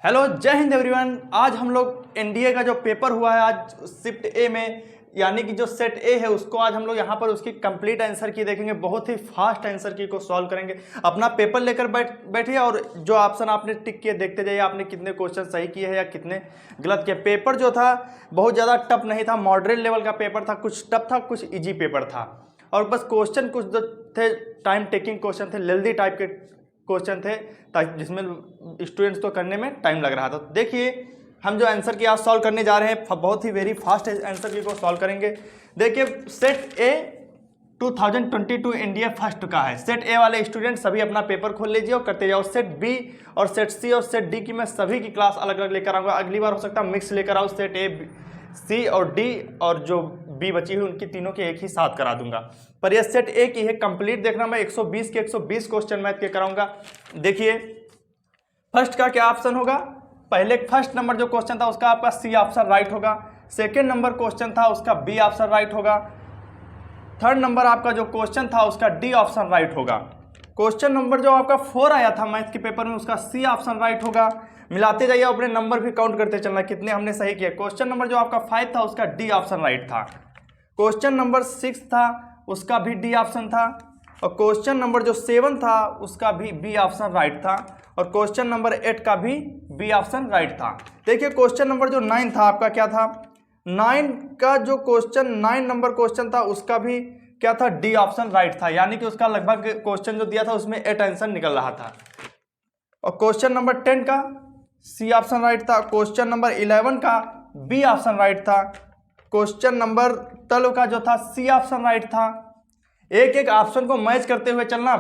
Hello, जय Hind everyone. आज हम लोग एनडीए का जो पेपर हुआ है आज शिफ्ट ए में, यानी कि जो सेट ए है उसको आज हम लोग यहाँ पर उसकी कंप्लीट आंसर की देखेंगे। बहुत ही फास्ट आंसर की को सॉल्व करेंगे। अपना पेपर लेकर बैठिए और जो ऑप्शन आपने टिक किए देखते जाइए आपने कितने क्वेश्चन सही किए हैं या कितने गलत किए। पेपर जो था बहुत ज़्यादा टफ नहीं था, मॉडरेट लेवल का पेपर था। कुछ टफ था, कुछ ईजी पेपर था और बस क्वेश्चन कुछ जो थे टाइम टेकिंग क्वेश्चन थे, लेंथी टाइप के क्वेश्चन थे ताकि जिसमें स्टूडेंट्स को करने में टाइम लग रहा था। देखिए हम जो आंसर की आज सॉल्व करने जा रहे हैं बहुत ही वेरी फास्ट आंसर की को सॉल्व करेंगे। देखिए सेट ए 2022 इंडिया फर्स्ट का है। सेट ए वाले स्टूडेंट सभी अपना पेपर खोल लीजिए और करते जाओ। सेट बी और सेट सी और सेट डी की मैं सभी की क्लास अलग अलग लेकर आऊँगा। अगली बार हो सकता है मिक्स लेकर आओ, सेट ए सी और डी और जो बी बची हुई उनकी तीनों के एक ही साथ करा दूंगा। पर यह सेट ए की है, कंप्लीट देखना। मैं 120 के 120 क्वेश्चन मैथ के कराऊंगा। देखिए फर्स्ट का क्या ऑप्शन होगा। पहले फर्स्ट नंबर जो क्वेश्चन था उसका आपका सी ऑप्शन राइट होगा। सेकेंड नंबर क्वेश्चन था उसका बी ऑप्शन राइट होगा। थर्ड नंबर आपका जो क्वेश्चन था उसका डी ऑप्शन राइट होगा। क्वेश्चन नंबर जो आपका 4 आया था मैथ के पेपर में उसका सी ऑप्शन राइट होगा। मिलाते जाइए, अपने नंबर भी काउंट करते चलना कितने हमने सही किए। क्वेश्चन नंबर जो आपका 5 था उसका डी ऑप्शन राइट था। क्वेश्चन नंबर 6 था उसका भी डी ऑप्शन था और क्वेश्चन नंबर जो 7 था उसका भी बी ऑप्शन राइट था और क्वेश्चन नंबर 8 का भी बी ऑप्शन राइट था। देखिए क्वेश्चन नंबर जो 9 था आपका क्या था, 9 का जो क्वेश्चन 9 नंबर क्वेश्चन था उसका भी क्या था, डी ऑप्शन राइट था। यानी कि उसका लगभग क्वेश्चन जो दिया था उसमें 8 आंसर निकल रहा था। और क्वेश्चन नंबर 10 का सी ऑप्शन राइट था। क्वेश्चन नंबर 11 का बी ऑप्शन राइट था। क्वेश्चन नंबर 12 का जो था सी ऑप्शन राइट था। एक एक ऑप्शन को मैच करते हुए चलना।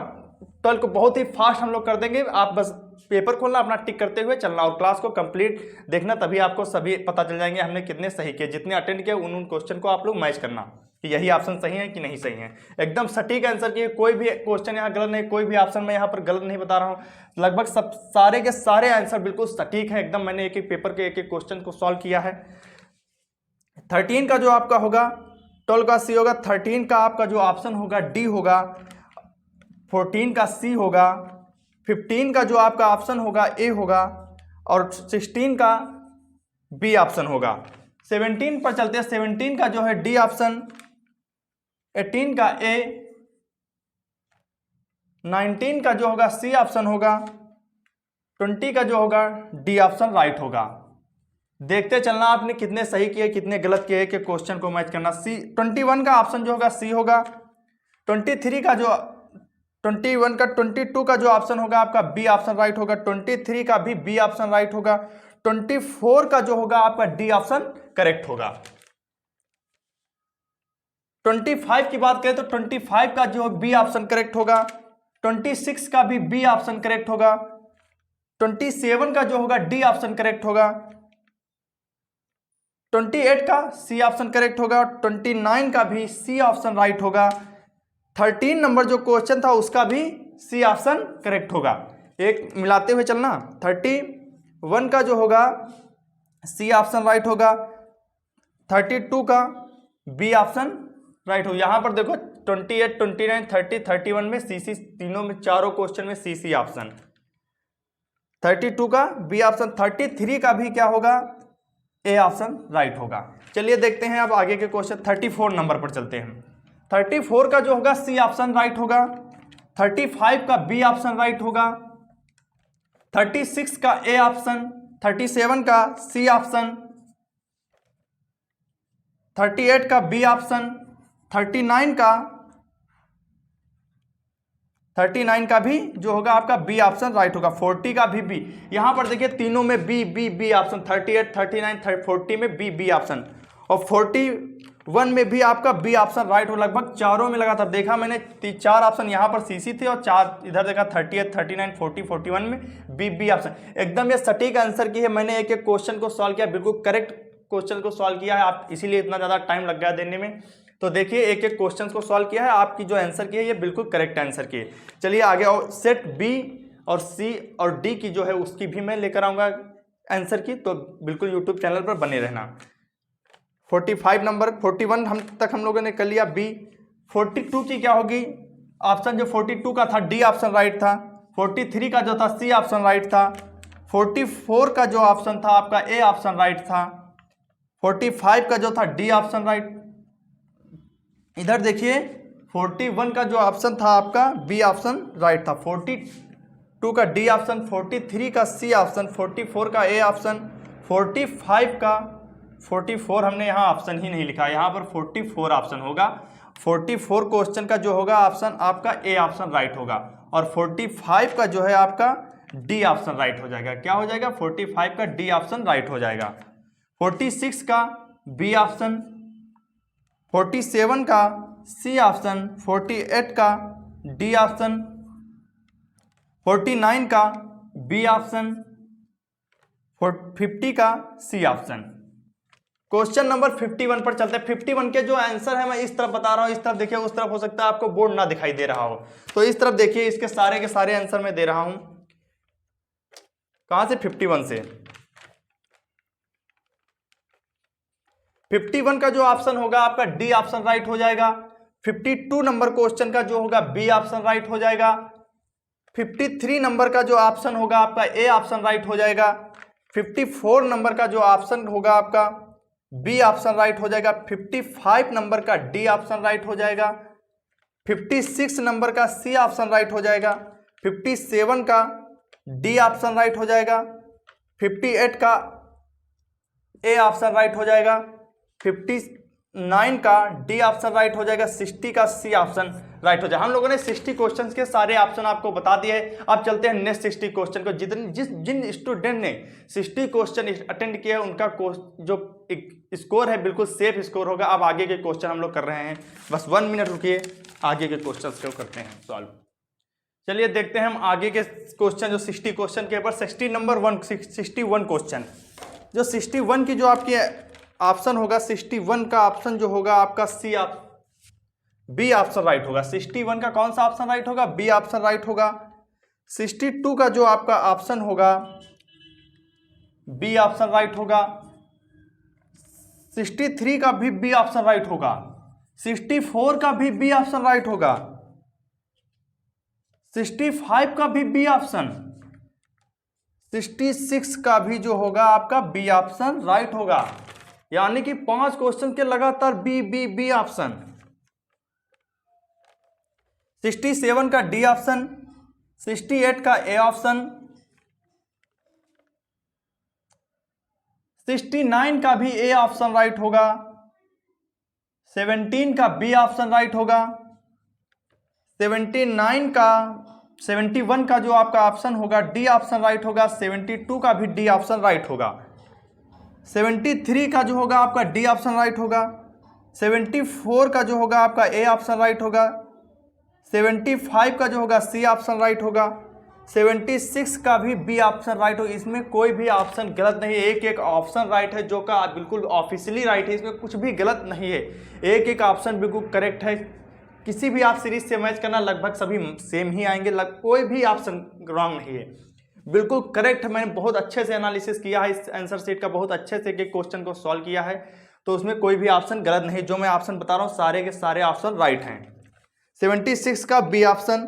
12 को बहुत ही फास्ट हम लोग कर देंगे। आप बस पेपर खोलना, अपना टिक करते हुए चलना और क्लास को कंप्लीट देखना, तभी आपको सभी पता चल जाएंगे हमने कितने सही किए। जितने अटेंड किए उन क्वेश्चन को आप लोग मैच करना कि यही ऑप्शन सही है कि नहीं सही है। एकदम सटीक आंसर की, कोई भी क्वेश्चन यहाँ गलत नहीं, कोई भी ऑप्शन मैं यहाँ पर गलत नहीं बता रहा हूँ। लगभग सब सारे के सारे आंसर बिल्कुल सटीक है एकदम। मैंने एक एक पेपर के एक एक क्वेश्चन को सॉल्व किया है। 13 का जो आपका होगा 12 का सी होगा। 13 का आपका जो ऑप्शन होगा डी होगा। 14 का सी होगा। 15 का जो आपका ऑप्शन होगा ए होगा और 16 का बी ऑप्शन होगा। 17 पर चलते हैं। 17 का जो है डी ऑप्शन, 18 का ए, 19 का जो होगा सी ऑप्शन होगा, 20 का जो होगा डी ऑप्शन राइट होगा। देखते चलना आपने कितने सही किए कितने गलत किए कि क्वेश्चन को मैच करना। सी 21 का ऑप्शन जो होगा सी होगा। 23 का जो 21 का 22 का जो ऑप्शन होगा आपका बी ऑप्शन राइट होगा। 23 का भी बी ऑप्शन राइट होगा। 24 का जो होगा आपका डी ऑप्शन करेक्ट होगा। 25 की बात करें तो 25 का जो बी ऑप्शन करेक्ट होगा। 26 का भी बी ऑप्शन करेक्ट होगा। 27 का जो होगा डी ऑप्शन करेक्ट होगा। 28 का सी ऑप्शन करेक्ट होगा। 29 का भी सी ऑप्शन राइट होगा। 13 नंबर जो क्वेश्चन था उसका भी सी ऑप्शन करेक्ट होगा। एक मिलाते हुए चलना। 31 का जो होगा सी ऑप्शन राइट होगा। 32 का बी ऑप्शन राइट होगा। यहां पर देखो 28, 29, 30, 31 में सी तीनों में चारों क्वेश्चन में सी ऑप्शन। 32 का बी ऑप्शन। 33 का भी क्या होगा, ए ऑप्शन राइट होगा। चलिए देखते हैं अब आगे के क्वेश्चन। 34 नंबर पर चलते हैं। 34 का जो होगा सी ऑप्शन राइट होगा। 35 का बी ऑप्शन राइट होगा। 36 का ए ऑप्शन। 37 का सी ऑप्शन। 38 का बी ऑप्शन। 39 का भी जो होगा आपका बी ऑप्शन राइट होगा। 40 का भी बी। यहां पर देखिए तीनों में बी बी बी ऑप्शन। 38, 39, 40 में बी बी ऑप्शन और 41 में भी आपका बी ऑप्शन राइट हो। लगभग चारों में लगातार देखा मैंने 4 ऑप्शन यहाँ पर सी थे और 4 इधर देखा। 38, 39, 40, 41 में बी बी ऑप्शन। एकदम ये सटीक आंसर की है। मैंने एक एक क्वेश्चन को सॉल्व किया, बिल्कुल करेक्ट क्वेश्चन को सॉल्व किया है। आप इसीलिए इतना ज़्यादा टाइम लग गया देने में। तो देखिए एक एक क्वेश्चन को सॉल्व किया है। आपकी जो आंसर की है ये बिल्कुल करेक्ट आंसर की है। चलिए आगे और सेट बी और सी और डी की जो है उसकी भी मैं लेकर आऊँगा आंसर की, तो बिल्कुल यूट्यूब चैनल पर बने रहना। 45 नंबर 41 हम लोगों ने कर लिया बी। 42 की क्या होगी, ऑप्शन जो 42 का था डी ऑप्शन राइट था। 43 का जो था सी ऑप्शन राइट था। 44 का जो ऑप्शन था आपका ए ऑप्शन राइट था। 45 का जो था डी ऑप्शन राइट। इधर देखिए 41 का जो ऑप्शन था आपका बी ऑप्शन राइट था। 42 का डी ऑप्शन, 43 का सी ऑप्शन, 44 का ए ऑप्शन, 45 का 44 हमने यहाँ ऑप्शन ही नहीं लिखा, यहाँ पर 44 ऑप्शन होगा। 44 क्वेश्चन का जो होगा ऑप्शन आपका ए ऑप्शन राइट होगा और 45 का जो है आपका डी ऑप्शन राइट हो जाएगा। क्या हो जाएगा? 45 का डी ऑप्शन राइट हो जाएगा। 46 का बी ऑप्शन, 47 का सी ऑप्शन, 48 का डी ऑप्शन, 49 का बी ऑप्शन, 50 का सी ऑप्शन। क्वेश्चन नंबर 51 पर चलते हैं। 51 के जो आंसर है मैं इस तरफ बता रहा हूं, इस तरफ देखिए, उस तरफ हो सकता है आपको बोर्ड ना दिखाई दे रहा हो, तो इस तरफ देखिए, इसके सारे के सारे आंसर मैं दे रहा हूं। कहां से? 51 से। 51 का जो ऑप्शन होगा आपका डी ऑप्शन राइट हो जाएगा। 52 नंबर क्वेश्चन का जो होगा बी ऑप्शन राइट हो जाएगा। 53 नंबर का जो ऑप्शन होगा आपका ए ऑप्शन राइट हो जाएगा। 54 नंबर का जो ऑप्शन होगा आपका बी ऑप्शन राइट हो जाएगा। 55 नंबर का डी ऑप्शन राइट हो जाएगा। 56 नंबर का सी ऑप्शन राइट हो जाएगा। 57 का डी ऑप्शन राइट हो जाएगा। 58 का ए ऑप्शन राइट हो जाएगा। 59 का डी ऑप्शन राइट हो जाएगा। 60 का सी ऑप्शन राइट हो जाएगा। हम लोगों ने 60 क्वेश्चंस के सारे ऑप्शन आपको बता दिए। अब चलते हैं नेक्स्ट 60 क्वेश्चन को। जिन स्टूडेंट ने 60 क्वेश्चन अटेंड किया है उनका जो स्कोर है बिल्कुल सेफ स्कोर होगा। अब आगे के क्वेश्चन हम लोग कर रहे हैं, बस 1 मिनट रुकिए, आगे के क्वेश्चन को करते हैं सॉल्व। चलिए देखते हैं हम आगे के क्वेश्चन, जो 60 क्वेश्चन के ऊपर 61 क्वेश्चन, जो 61 की जो आपकी ऑप्शन होगा, 61 का ऑप्शन जो होगा आपका सी बी ऑप्शन राइट होगा। 61 का कौन सा ऑप्शन राइट होगा? बी ऑप्शन राइट होगा। 62 का जो आपका ऑप्शन होगा बी ऑप्शन राइट होगा। 63 का भी बी ऑप्शन राइट होगा। 64 का भी बी ऑप्शन राइट होगा। 65 का भी बी ऑप्शन। 66 का भी जो होगा आपका बी ऑप्शन राइट होगा। यानी कि 5 क्वेश्चन के लगातार बी बी बी ऑप्शन। 67 का डी ऑप्शन, 68 का ए ऑप्शन, 69 का भी ए ऑप्शन राइट होगा। 17 का बी ऑप्शन राइट होगा। 71 का जो आपका ऑप्शन होगा डी ऑप्शन राइट होगा। 72 का भी डी ऑप्शन राइट होगा। 73 का जो होगा आपका डी ऑप्शन राइट होगा। 74 का जो होगा आपका ए ऑप्शन राइट होगा। 75 का जो होगा सी ऑप्शन राइट होगा। 76 का भी बी ऑप्शन राइट होगा। इसमें कोई भी ऑप्शन गलत नहीं है, एक एक ऑप्शन राइट है, जो का बिल्कुल ऑफिशियली राइट है, इसमें कुछ भी गलत नहीं है, एक एक ऑप्शन बिल्कुल करेक्ट है। किसी भी आप सीरीज से मैच करना लगभग सभी सेम ही आएंगे, कोई भी ऑप्शन रॉन्ग नहीं है, बिल्कुल करेक्ट है। मैंने बहुत अच्छे से एनालिसिस किया है इस आंसर शीट का, बहुत अच्छे से एक क्वेश्चन को सॉल्व किया है, तो उसमें कोई भी ऑप्शन गलत नहीं। जो मैं ऑप्शन बता रहा हूँ सारे के सारे ऑप्शन राइट हैं। 76 का बी ऑप्शन,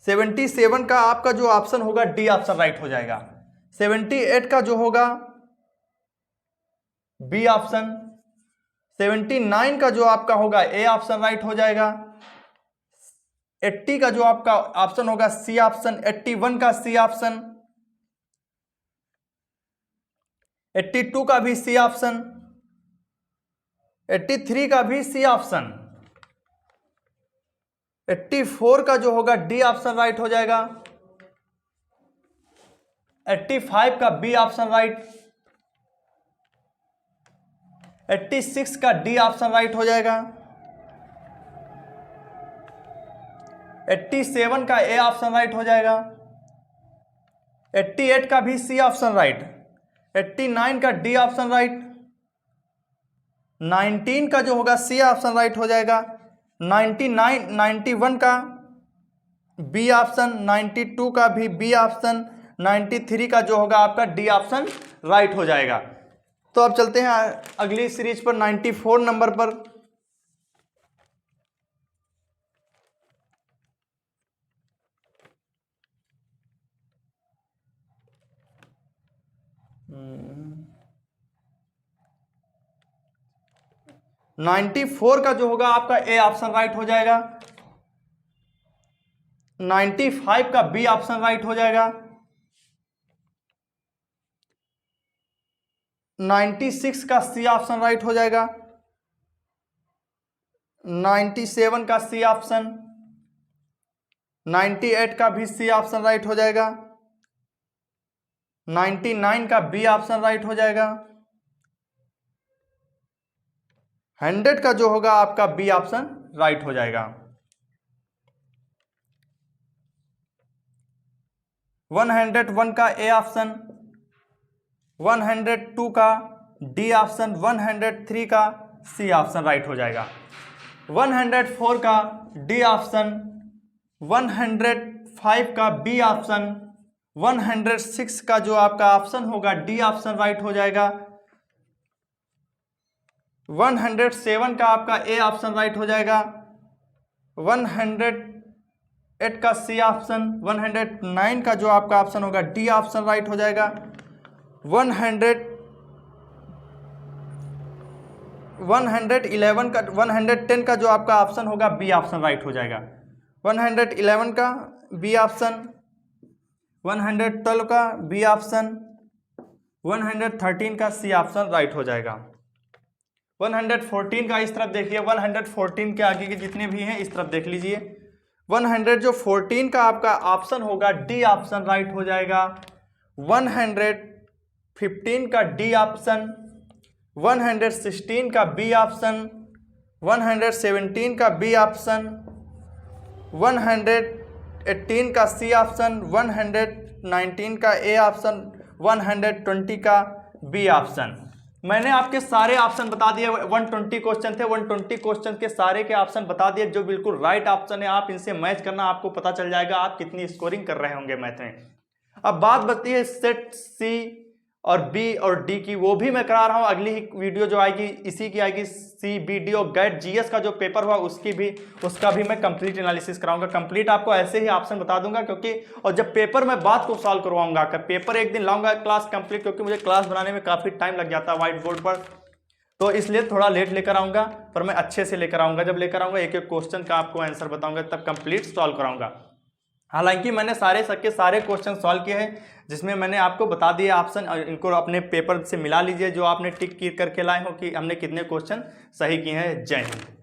77 का आपका जो ऑप्शन होगा डी ऑप्शन राइट हो जाएगा। 78 का जो होगा बी ऑप्शन। 79 का जो आपका होगा ए ऑप्शन राइट हो जाएगा। 80 का जो आपका ऑप्शन होगा सी ऑप्शन। 81 का सी ऑप्शन। 82 का भी सी ऑप्शन। 83 का भी सी ऑप्शन। 84 का जो होगा डी ऑप्शन राइट हो जाएगा। 85 का बी ऑप्शन राइट। 86 का डी ऑप्शन राइट हो जाएगा। 87 का ए ऑप्शन राइट हो जाएगा। 88 का भी सी ऑप्शन राइट। 89 का डी ऑप्शन राइट। 19 का जो होगा सी ऑप्शन राइट हो जाएगा। 91 का बी ऑप्शन। 92 का भी बी ऑप्शन। 93 का जो होगा आपका डी ऑप्शन राइट हो जाएगा। तो अब चलते हैं अगली सीरीज पर, 94 नंबर पर। 94 का जो होगा आपका ए ऑप्शन राइट हो जाएगा। 95 का बी ऑप्शन राइट हो जाएगा। 96 का सी ऑप्शन राइट हो जाएगा। 97 का सी ऑप्शन, 98 का भी सी ऑप्शन राइट हो जाएगा। 99 का बी ऑप्शन राइट हो जाएगा। 100 का जो होगा आपका बी ऑप्शन राइट हो जाएगा। 101 का ए ऑप्शन, 102 का डी ऑप्शन, 103 का सी ऑप्शन राइट हो जाएगा। 104 का डी ऑप्शन, 105 का बी ऑप्शन, 106 का जो आपका ऑप्शन होगा डी ऑप्शन राइट हो जाएगा। 107 का आपका ए ऑप्शन राइट हो जाएगा। 108 का सी ऑप्शन, 109 का जो आपका ऑप्शन होगा डी ऑप्शन राइट हो जाएगा। 111 का, 110 का जो आपका ऑप्शन होगा बी ऑप्शन राइट हो जाएगा। 111 का बी ऑप्शन, 112 का बी ऑप्शन, 113 का सी ऑप्शन राइट हो जाएगा। 114 का इस तरफ देखिए, 114 के आगे के जितने भी हैं इस तरफ देख लीजिए। 114 का आपका ऑप्शन होगा डी ऑप्शन राइट हो जाएगा। 115 का डी ऑप्शन, 116 का बी ऑप्शन, 117 का बी ऑप्शन, 118 का सी ऑप्शन, 119 का ए ऑप्शन, 120 का बी ऑप्शन। मैंने आपके सारे ऑप्शन बता दिए। 120 क्वेश्चन थे, 120 क्वेश्चन के सारे के ऑप्शन बता दिए जो बिल्कुल राइट ऑप्शन है। आप इनसे मैच करना, आपको पता चल जाएगा आप कितनी स्कोरिंग कर रहे होंगे मैथ में। अब बात बचती है सेट सी और बी और डी की, वो भी मैं करा रहा हूँ। अगली वीडियो जो आएगी इसी की आएगी, सी बी डी और गैट जीएस का जो पेपर हुआ उसका भी मैं कंप्लीट एनालिसिस कराऊंगा। कंप्लीट आपको ऐसे ही ऑप्शन बता दूंगा क्योंकि, और जब पेपर मैं बात को सॉल्व करवाऊंगा, पेपर एक दिन लाऊंगा क्लास कंप्लीट, क्योंकि मुझे क्लास बनाने में काफ़ी टाइम लग जाता है व्हाइट बोर्ड पर, तो इसलिए थोड़ा लेट लेकर आऊँगा, पर मैं अच्छे से लेकर आऊँगा। जब लेकर आऊँगा एक एक क्वेश्चन का आपको आंसर बताऊँगा, तब कंप्लीट सॉल्व कराऊँगा। हालांकि मैंने सारे क्वेश्चन सॉल्व किए हैं, जिसमें मैंने आपको बता दिया ऑप्शन, इनको अपने पेपर से मिला लीजिए जो आपने टिक करके लाए हो कि हमने कितने क्वेश्चन सही किए हैं। जय हिंद।